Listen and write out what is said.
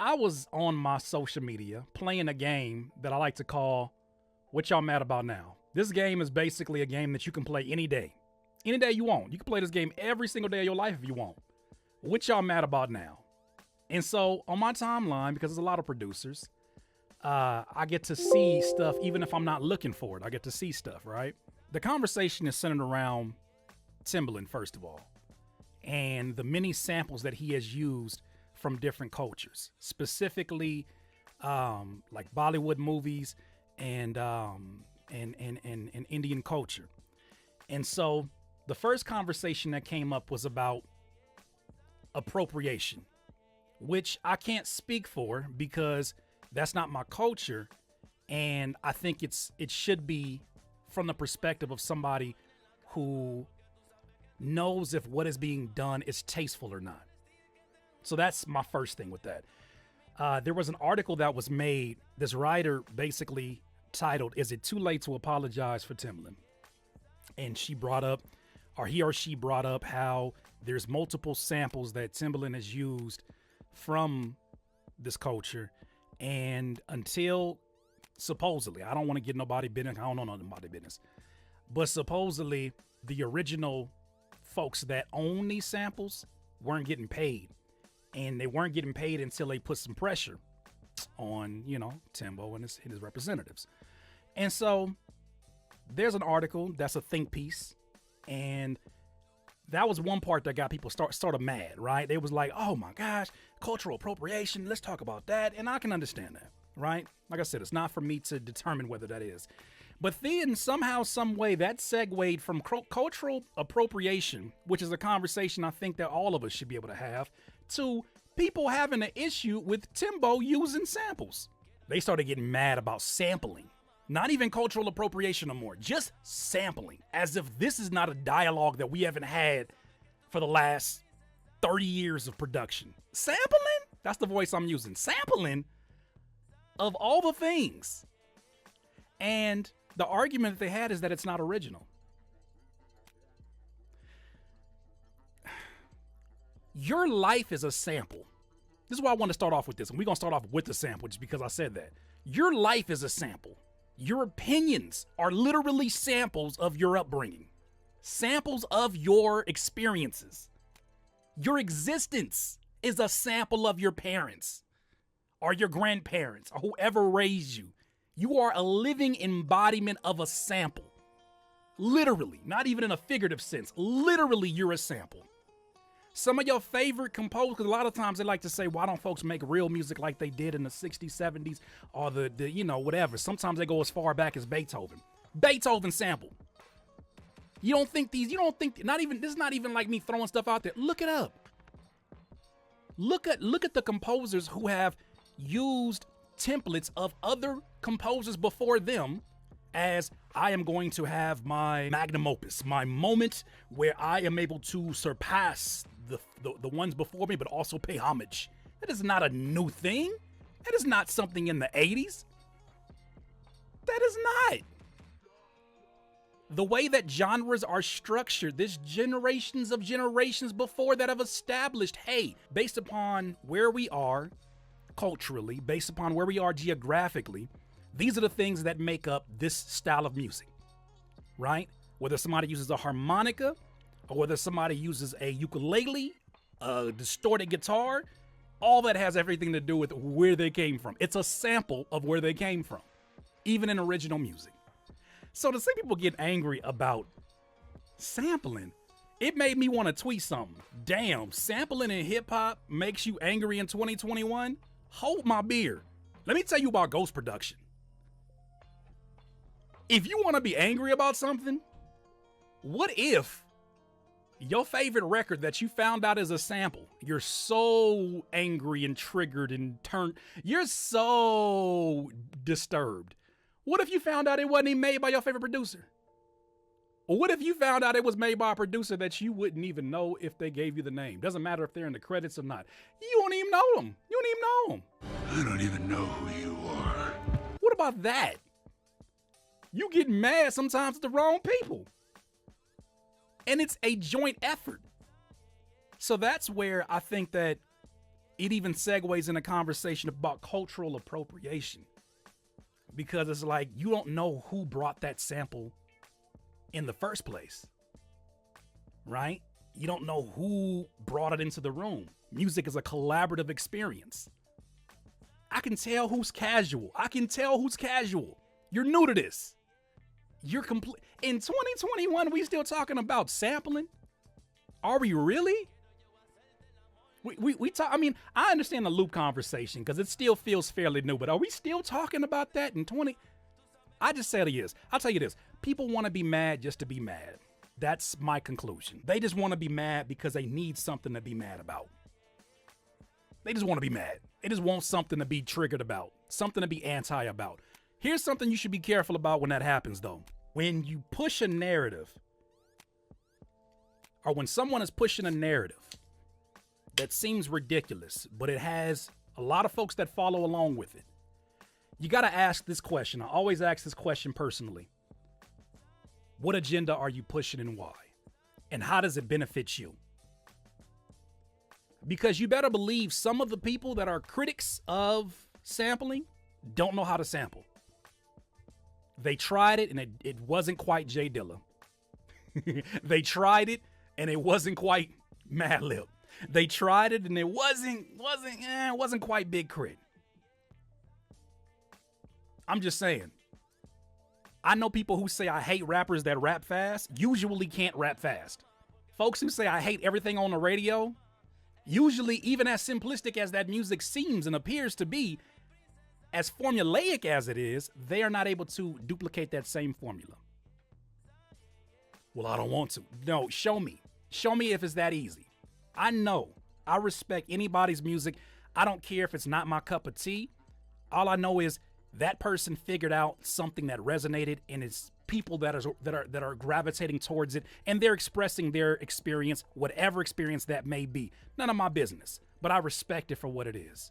I was on my social media playing a game that I like to call What Y'all Mad About Now. This game is basically a game that you can play any day. Any day you want. You can play this game every single day of your life if you want. What y'all mad about now? And so on my timeline, because there's a lot of producers, I get to see stuff even if I'm not looking for it. I get to see stuff, right? The conversation is centered around Timbaland, first of all, and the many samples that he has used from different cultures, specifically like Bollywood movies and Indian culture. And so the first conversation that came up was about appropriation, which I can't speak for because that's not my culture. And I think it should be from the perspective of somebody who knows if what is being done is tasteful or not. So that's my first thing with that. There was an article that was made. This writer basically titled, "Is It Too Late to Apologize for Timbaland?" And she brought up, or he or she brought up, how there's multiple samples that Timbaland has used from this culture. And until supposedly, I don't want to get nobody business, I don't know nobody business, but supposedly the original folks that own these samples weren't getting paid. And they weren't getting paid until they put some pressure on, Timbo and his representatives. And so there's an article that's a think piece, and that was one part that got people sort of mad, right? They was like, oh my gosh, cultural appropriation, let's talk about that. And I can understand that, right? Like I said, it's not for me to determine whether that is. But then somehow, some way, that segued from cultural appropriation, which is a conversation I think that all of us should be able to have, to people having an issue with Timbo using samples. They started getting mad about sampling. Not even cultural appropriation no more, just sampling, as if this is not a dialogue that we haven't had for the last 30 years of production. Sampling? That's the voice I'm using. Sampling of all the things. And the argument that they had is that it's not original. Your life is a sample. This is why I want to start off with this. And we're going to start off with the sample just because I said that. Your life is a sample. Your opinions are literally samples of your upbringing, samples of your experiences. Your existence is a sample of your parents or your grandparents or whoever raised you. You are a living embodiment of a sample. Literally, not even in a figurative sense. Literally, you're a sample. Some of your favorite composers, because a lot of times they like to say, why don't folks make real music like they did in the 60s, 70s, or the whatever. Sometimes they go as far back as Beethoven. Beethoven sample. This is not even like me throwing stuff out there. Look it up. Look at the composers who have used templates of other composers before them as I am going to have my magnum opus, my moment where I am able to surpass the ones before me, but also pay homage. That is not a new thing. That is not something in the 80s. That is not. The way that genres are structured, there's generations of generations before that have established, hey, based upon where we are culturally, based upon where we are geographically, these are the things that make up this style of music, right? Whether somebody uses a harmonica or whether somebody uses a ukulele, a distorted guitar, all that has everything to do with where they came from. It's a sample of where they came from, even in original music. So to see people get angry about sampling, it made me want to tweet something. Damn, sampling in hip hop makes you angry in 2021? Hold my beer. Let me tell you about Ghost Production. If you want to be angry about something, what if your favorite record that you found out is a sample? You're so angry and triggered and you're so disturbed. What if you found out it wasn't even made by your favorite producer? Or what if you found out it was made by a producer that you wouldn't even know if they gave you the name? Doesn't matter if they're in the credits or not. You don't even know them. You don't even know them. I don't even know who you are. What about that? You get mad sometimes at the wrong people. And it's a joint effort. So that's where I think that it even segues in a conversation about cultural appropriation, because it's like you don't know who brought that sample in the first place, right? You don't know who brought it into the room. Music is a collaborative experience. I can tell who's casual. You're new to this. You're complete. In 2021, we still talking about sampling? Are we really? We talk. I mean, I understand the loop conversation because it still feels fairly new, but are we still talking about that in 20? I just say it is. I'll tell you this. People want to be mad just to be mad. That's my conclusion. They just want to be mad because they need something to be mad about. They just want to be mad. They just want something to be triggered about, something to be anti about. Here's something you should be careful about when that happens, though. When you push a narrative, or when someone is pushing a narrative that seems ridiculous, but it has a lot of folks that follow along with it, you got to ask this question. I always ask this question personally. What agenda are you pushing and why? And how does it benefit you? Because you better believe some of the people that are critics of sampling don't know how to sample. They tried it and it wasn't quite Jay Dilla. They tried it and it wasn't quite Madlib. They tried it and it wasn't quite Big Crit. I'm just saying. I know people who say I hate rappers that rap fast, usually can't rap fast. Folks who say I hate everything on the radio, usually, even as simplistic as that music seems and appears to be, as formulaic as it is, they are not able to duplicate that same formula. Well, I don't want to. No, show me. Show me if it's that easy. I know. I respect anybody's music. I don't care if it's not my cup of tea. All I know is that person figured out something that resonated, and it's people that are gravitating towards it, and they're expressing their experience, whatever experience that may be. None of my business, but I respect it for what it is.